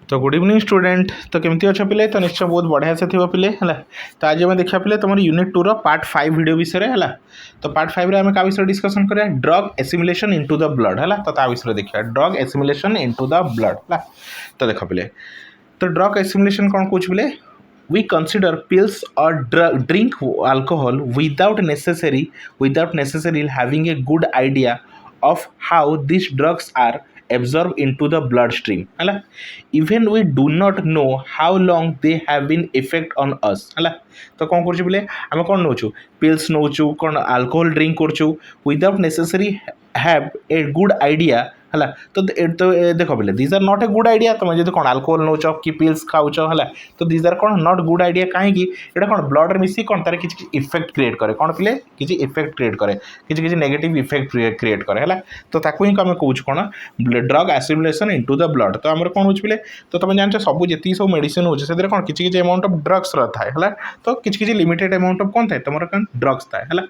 तो good evening student. तो केमती अच्छा पिले? तो निश्चय बहुत बढ़िया से थी पिले है। तो आज आम देखा पिले तुम यूनिट 2 पार्ट 5 वीडियो विषय है। तो पार्ट 5 रे आम क्या विषय डिस्कसन करिया? Drug assimilation into the blood है। तो ता विषय देखिए drug assimilation into the blood है। तो देख पिले तो ड्रग एसिमुलेशन कौन कौच पिले? We consider pills or drink alcohol without necessarily having a good idea of how these drugs are absorbed into the bloodstream है। even we do not know how long they have been effect on us है। तो कौन कर बोले आम कौन नौ pills no कौन alcohol drink कर without necessary have a good idea है। तो देख बोले these are not a good idea. तुम जो कौन अल्कोहल नौ कि पिल्स खाऊच है तो दिज आर कौन नॉट गुड आइडिया कहीं ये कौन ब्लड रे मिसी कौन तार किसी इफेक्ट क्रिएट करे कौन पिले किसी इफेक्ट क्रिएट करे किसी नेगेटिव इफेक्ट क्रिएट करे है। तो ताकू ही आम कौच कौन drug assimilation into the blood. तो आम कौन हो पिले तो तुम जानते सब जी सब मेडिसिन हो कौन किसी अमाउंट ऑफ ड्रग्स थाए है। तो किसी लिमिटेड अमाउंट ऑफ कौन थाए तुम कौन ड्रग्स थाए है।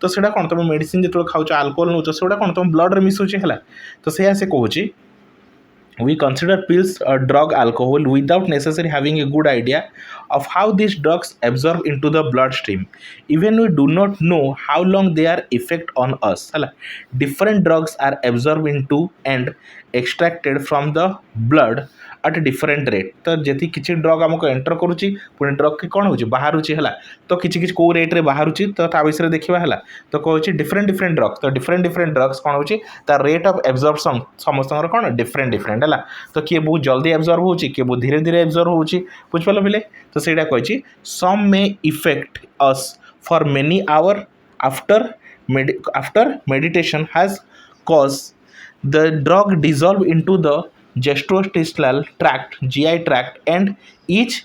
तो सेटा कौन तुम मेडिसिन जो खाऊच अल्कोहल नौ से कौन तुम ब्लड रे मिसुचे है। तो से कहूँ we consider pills or drug alcohol without necessarily having a good idea of how these drugs absorb into the bloodstream. Even we do not know how long they are effect on us. Different drugs are absorbed into and extracted from the blood at different rate. तो जति किसी drug आमको enter करुच्ची पुणी drug की कौन हो बाहर है। तो किसी किसी कौ रेट्रे बाहर तो ता विषय देखा है। तो कहूँ डिफरेंट ड्रग्स। तो डिफरेंट ड्रग्स कौन हो रेट ऑफ एब्जॉर्प्शन समस्त कौन डिफरेंट है। तो किए बहुत जल्दी एब्जॉर्ब हो किए बहुत धीरे धीरे एब्जॉर्ब हो बुझिपाल पिले। तो सहीटा कही some may effect us for many hour after medication has cause the drug dissolve into the gastrointestinal tract GI tract and each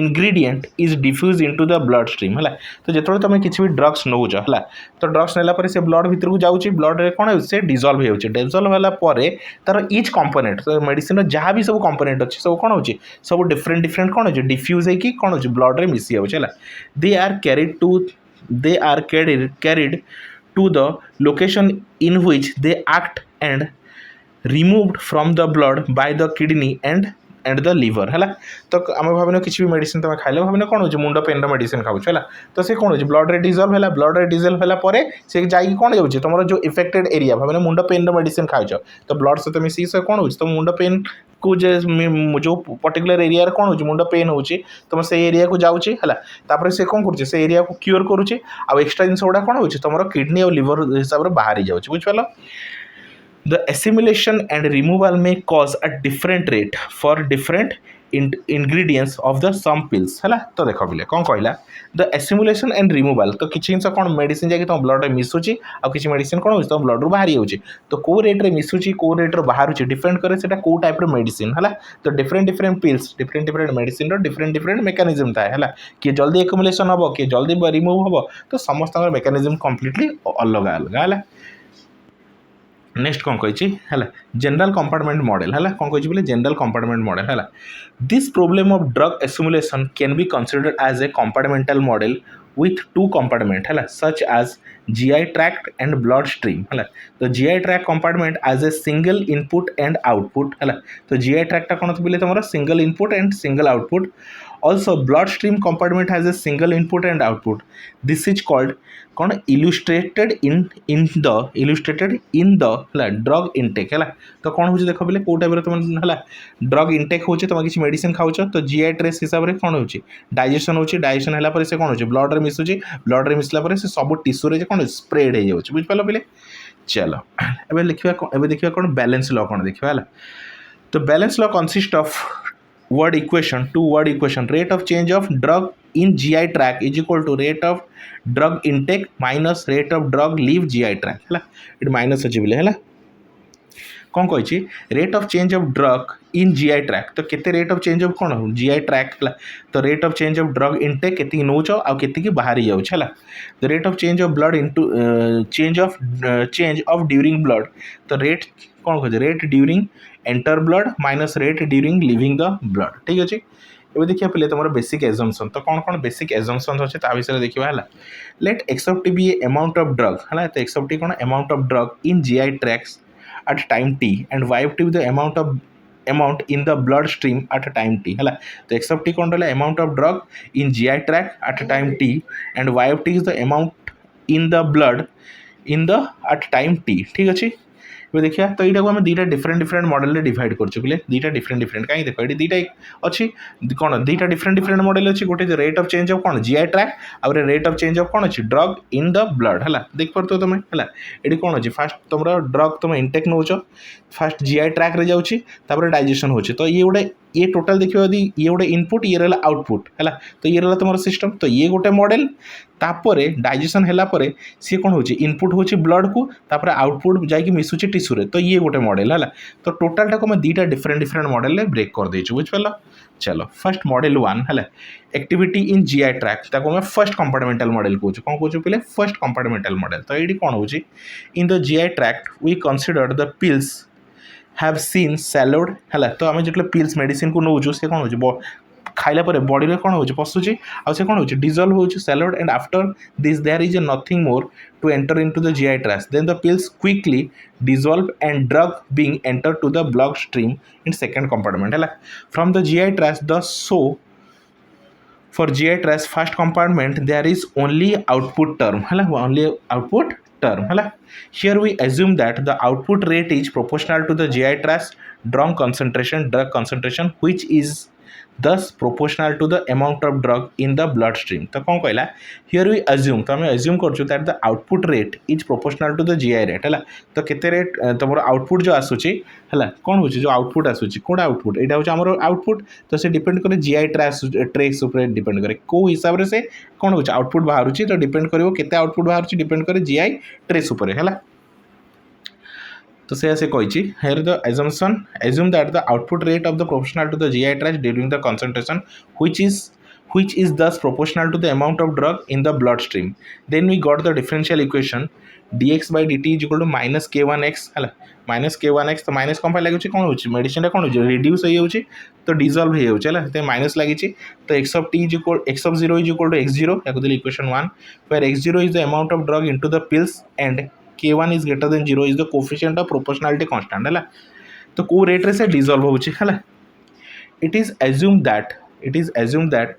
ingredient is diffused into the blood stream है। तो जो तुम किसी भी ड्रग्स नौच है तो drugs नेला से ब्लड भितर को जाऊँगी ब्लड रे कौन से डिजल्व डिजल्व होला तार इच कंपोनेंट तो मेडिसिन जहाँ भी सब कंपोनेंट अच्छे सब कौन हो सब डिफरेंट कौन हो डिफ्यूज होगी कौन हो ब्लड रे मिसी जाऊँगी। They are carried to the location in which they act and removed from the blood by the kidney and the liver है। तो आम भाव किसी भी मेडिसिन तुम खाइले भाव कौन हो मुंड पेन मेडिसिन खाऊच है। तो से कौन हो ब्लड रे डिजल्व है ब्लड रे डिजल्व है से जाकि कौन जाऊँगी तुम जो इफेक्टेड एरिया भाव मुंड पेन मेडिसिन खाऊच तो ब्लड सहित मिसी कौन हो तुम मुंड पेन को जो पर्टिकुलर एरिया कौन हो मुंड पेन हो तुम से एरिया को जाऊँगी है। से कौन कर एरिया को क्योर करुचे आ एक्सट्रा जिन गुड़ा कौन हो तुम किडनी और लिवर हिसाब से बाहरी जाऊँगी बुझिपाल। The assimilation and removal may cause a different rate for different ingredients of the some pills है। तो देख बोले कौन कहला द एसिमुलेशन एंड रिमूवाल तो किसी जिन कौन मेडिसिन जाकि तुम ब्लड में मिसुची आ किसी मेडिसिन कौन हो तुम ब्लड रू बाहरी जाऊँगी तो कौ रेट्रे मिसुची कौ रेट्रे बाहर डिपेंड करे से कौ टाइप मेडिसिन है। तो different pills different medicine different mechanism थाए है किए जल्दी एक्युमुलेशन हम किए जल्दी रिमूव हम तो समस्त मेकानिज्म कम्प्लीटली अलग अलग है। नेक्स्ट कौन कही है जनरल कंपार्टमेंट मॉडल है कौन कही बोले जनरल कंपार्टमेंट मॉडल है। This problem of drug assimilation can be considered as a compartmental model with two compartment है such as GI tract and blood stream है। तो GI tract compartment as a single input and output है। तो GI tract कौन बोले तुम single input and single output। Also blood stream compartment has a single input and output. This is called कौन illustrated in the drug intake है। तो कौन हो देखो बोले कौ टाइप तुम है ड्रग इंटेक हो तुम किसी मेडिसिन खाऊच तो जीआई ट्रेस हिसाब से कौन हो डाइजेशन है से कौन हो ब्लड रे मिसुची ब्लड रे मिसला से सब टिश्यू रे कौन स्प्रेड हो बुझिपाल पिले। चलो एबे देखिए कौन बैलेंस लॉ कौन देखिए है। तो balance law consist of two word equation rate of change of drug in GI tract is equal to rate of drug intake minus rate of drug leave GI tract है। ये minus अच्छे बोले है कौन कही rate of change of drug in GI tract तो केते rate of change of कौन हो जीआई ट्रैक है। तो rate of change of drug intake केती नौच आउ केती बाहरी जाऊँ है। The rate of change of blood into change of during blood तो रेट कौन कह rate during enter blood minus rate during living the blood ठीक अच्छे। ये देखिए पहले तुम बेसिक एजम्पशन तो कौन बेसिक एजम्पशन अच्छे ता विषय देखा है। Let x of t be amount of drug है। तो एक्स ऑफ टी कौन amount of drug in GI tracts at time t and y of t with the amount of amount in the blood stream at a time t है तो x of t कौन रहा amount of drug in GI tract at a time t and y of t is the amount in the blood in the at time t ठीक अच्छे ଏବେ ଦେଖିବା ତ ଏଇଟାକୁ ଆମେ ଦୁଇଟା ଡିଫରେଣ୍ଟ ମଡେଲରେ ଡିଭାଇଡ୍ କରୁଛୁ ପିଲେ ଦୁଇଟା ଡିଫରେଣ୍ଟ କାହିଁ ଦେଖ ଏଠି ଦୁଇଟା ଅଛି କ'ଣ ଦୁଇଟା ଡିଫରେଣ୍ଟ ମଡେଲ ଅଛି ଗୋଟେ ରେଟ୍ ଅଫ୍ ଚେଞ୍ଜ ଅଫ୍ କ'ଣ ଜିଆଇ ଟ୍ରାକ୍ ଆଉ ରେଟ୍ ଅଫ୍ ଚେଞ୍ଜ ଅଫ୍ କ'ଣ ଅଛି ଡ୍ରଗ୍ ଇନ୍ ଦ ବ୍ଲଡ୍ ହେଲା ଦେଖିପାରୁଥିବ ତୁମେ ହେଲା ଏଠି କ'ଣ ଅଛି ଫାଷ୍ଟ ତୁମର ଡ୍ରଗ୍ ତୁମେ ଇନଟେକ୍ ନେଉଛ ଫାଷ୍ଟ ଜିଆଇ ଟ୍ରାକ୍ରେ ଯାଉଛି ତାପରେ ଡାଇଜେସନ୍ ହେଉଛି ତ ये टोटाल देखिए यदि ये गोटे इनपुट ये रहा आउटपुट है तो ये रहा तुम सिस्टम तो ये गोटे मॉडल तापर डाइजेशन है सी कौन हो इनपुट हो ब्लड को तापर आउटपुट जाकि मिसुची टिश्यू तो ये गोटे मॉडल है तो टोटाल टाक दुईटा डिफरेंट मॉडल ब्रेक कर देचु बुझिपाल चलो फर्स्ट मॉडल 1 है एक्टिविटी इन जीआई ट्रैक्ट ताको मैं फर्स्ट कंपार्टमेंटल मॉडल कहूँ कौन कहूँ पे फर्स्ट कंपार्टमेंटल मॉडल तो ये कौन हो in the GI tract we consider the pills have seen swallowed है तो आम जो पिल्स मेडिसिन को नौ से कौन हो खाइला पर बॉडी रे कौन हो पशुची आ से कौन हो डिजल्व हो salad and after this there is nothing more to enter into the GI tract then the pills quickly dissolve and drug being enter to the blood stream in second compartment है from the GI tract the so for GI tract first compartment there is only output term है only output term है here we assume that the output rate is proportional to the GI tract drug concentration which is thus proportional to the amount of drug in the bloodstream तो कौन कहला here we assume तो हमें assume करछु that the output rate is proportional to the GI rate है तो केते rate तमरो output जो आसुची है कौन हो जो आउटपुट आसुची कोड आउटपुट एटा हो हमरो आउटपुट तो से डिपेंड करे GI ट्रैक्ट ऊपर डिपेंड करे को हिसाब रे से कौन हो आउटपुट बाहरुची तो डिपेंड करिवो केते आउटपुट बाहरुची डिपेंड करे GI ट्रैक्ट ऊपर है तो से कही here the assume that the output rate of the proportional to the GI tract during the concentration which is thus proportional to the amount of drug in the bloodstream. Then we got the differential equation dx by dt is equal to minus k1x है minus k1x तो minus कौन लगे कौन हो medicine कौन हो reduce हो तो डिजल्व हो माइनस लगी तो x of t is equal x of 0 is equal to x0 equation 1 where x0 is the amount of drug into the pills and k1 is greater than 0 is the coefficient of proportionality constant है तो को rate रे से dissolved हो it is assumed that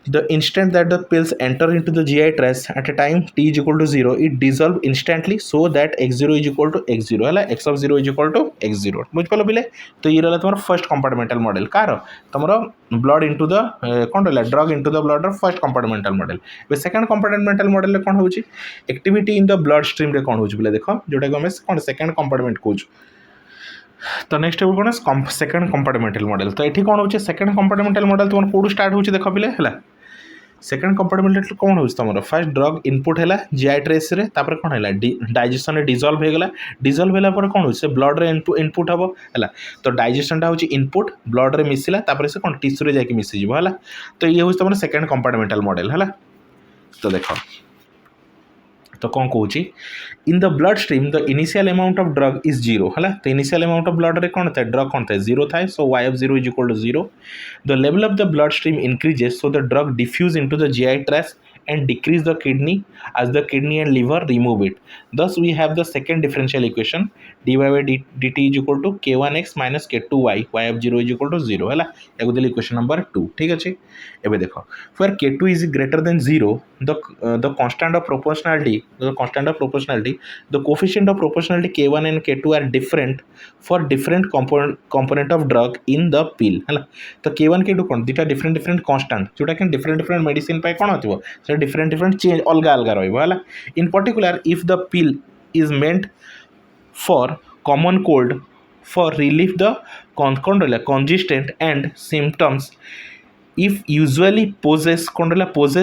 the instant that the pills enter into the GI tract at a time t is equal to 0 it dissolve instantly so that x0 is equal to x0 है x of 0 is equal to x0 बुझ पालो बिले तो ये रहला तुम्हारा first compartmental model कार तुम्हारा ब्लड इनटू द कौन रहला drug into the blood first compartmental model बे सेकंड कंपार्टमेंटल मॉडल रे कौन होची activity in the blood stream रे कौन होची बिले देखो जोटा को हम कौन सेकंड कंपार्टमेंट कहूँ तो नेक्स्ट कौन सेकंड कंपार्टमेंटल मॉडल तो ये कौन हो सेकंड कंपार्टमेंटल मॉडल तुम कौन स्टार्ट हो देख पे है सेकंड कंपार्टमेंटल कौन हो तुम फर्स्ट ड्रग इनपुट है जीआई ट्रेस रे तापर कौन है डाइजेशन रे डिजल्व हो गला डिजल्व होला पर कौन हो ब्लड रे इनपुट हम है तो डाइजेशन टा इनपुट ब्लड रे मिसिला तापर से कौन टिश्यू रे जाके मिसी जीव है तो ये हूँ तुम सेकंड कंपार्टमेंटल मॉडल है तो देख तो कौन कहूँ इन the blood stream the initial amount of drug is 0 है तो इनिशियल अमाउंट ऑफ ब्लड रे कौन था ड्रग कौन था 0 था सो y of 0 is equal to 0 the level of the blood stream increases so the drug diffuse into the GI tract and decrease the kidney as the kidney and liver remove it thus we have the second differential equation dy by dt is equal to k1x minus k2y y of 0 is equal to 0 है या देली equation number 2 ठीक अच्छे एबे देखो where k2 is greater than 0 the constant of proportionality the coefficient of proportionality k1 and k2 are different for different component of drug in the pill है तो k1 k2 कौन दुटा different constant जोटा कि different मेडिसिन पाई कौन होतिबो से different change अलग अलग रहइबो है in particular if the pill is meant for common cold for relief the congestant and symptoms if usually possess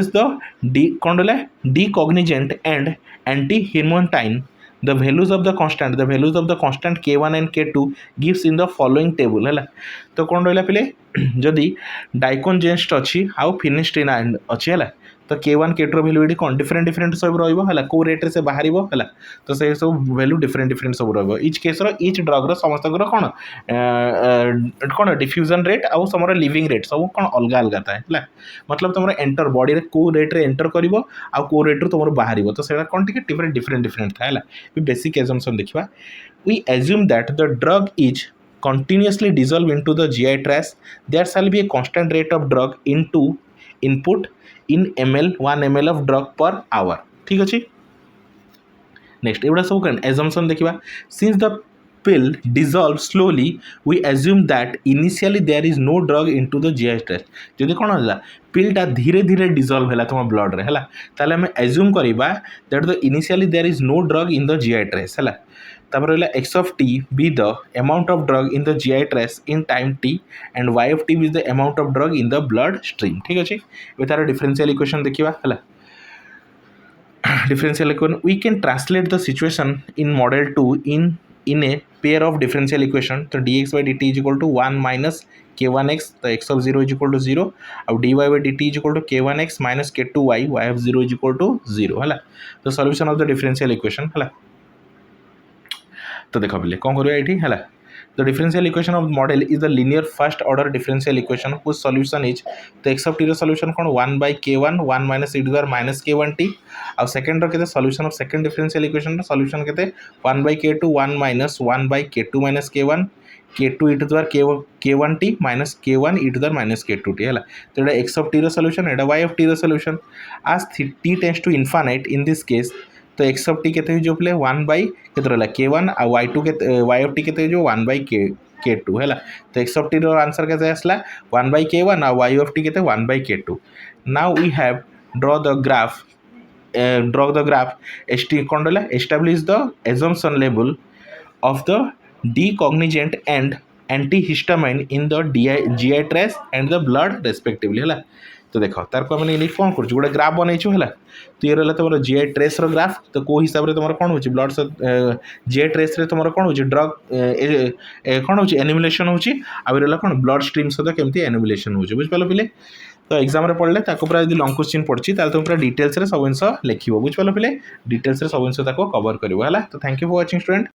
the decognizant and antihistamine the values of the constant k1 and k2 gives in the following table है तो कौन रहा पे जदि डाइकोनजेस्ट अच्छी आउ फिनिस्टिनाइन अच्छी है तो k1 k2 वैल्यू ये कौन डिफरेंट सब रहा को रेट से बाहर है तो से सब वैल्यू डिफरेंट सब रहा इच केस इच ड्रग समस्त कौन डिफ्यूजन रेट आउ समर लिविंग रेट सब कौन अलग अलग था है मतलब तुम एंटर बॉडी रे को रेट रे एंटर कर को रेट रू तुम बाहर तो से कौन टे डिफरेंट था है बेसिक एजम्पशन देखा we assume that the drug is continuously dissolve into the GI tract, there shall be a constant rate of drug into input in ml 1 ml of drug per hour. ठीक अच्छे. Next, एवढा सब कौन assumption देखिबा. Since the pill dissolves slowly, we assume that initially there is no drug into the GI tract. जदि कौन होला पिलटा धीरे धीरे डिजल्व है तुम ब्लड रे है, ताले हमें एज्यूम करिबा that the initially there is no drug in the GI tract है. तापर रहला x of t be the amount of drug in the GI tract in time t and y of t is the amount of drug in the blood stream. ठीक अछि. ए तार differential equation देखिबा है. Differential equation, we can translate the situation in model 2 in a pair of differential equation. So dx by dt is equal to 1 minus k1x, the x of 0 is equal to 0, और dy by dt is equal to k1x minus k2y, y of 0 is equal to 0 है. The solution of the differential equation है. तो देखो पहले कौन करिया एठी है. The differential equation of model is the linear first order differential equation whose solution is the x of t solution कौन 1 by k1 1 minus e to the power minus k1t, और second रो केते solution of second differential equation row solution केते 1 by k2 1 minus 1 by k2 minus k1 k2 e to the power k1t minus k1 e to the power minus k2t है. तो एटा x of t row solution, Etah y of t row solution. As t tends to infinite in this case, तो x of t केते जो play 1 by केते रहला k1 और y2 केते y of t केते जो 1 by k2 है. तो x of t रो आंसर केते आसला 1 by k1 और y of t केते 1 by k2. Now we have draw the graph कौन रहला establish the assumption level of the decognizant and antihistamine in the GI tract and the blood respectively है. तो देख तार को मैंने कौन कर गोटे ग्राफ बनईचु है. तो ये रहा तुम जीआई ट्रेस रो ग्राफ. तो को हिसाब से तुम कौन हो ब्लड जीआई ट्रेस रे तुम कौन हो ड्रग कौन हो एनिमुलेशन हो रहा कौन ब्लड स्ट्रीम सहित केमती एनिमुलेशन हो बुझिपाल पिले. तो एग्जाम पढ़ले पूरा यदि लंग क्वेश्चन पड़ी तुम पूरा डिटेल्स सब जिन लिख बुझिपाल पिले. डिटेल्स सब जिन कवर कर. तो thank you for watching student.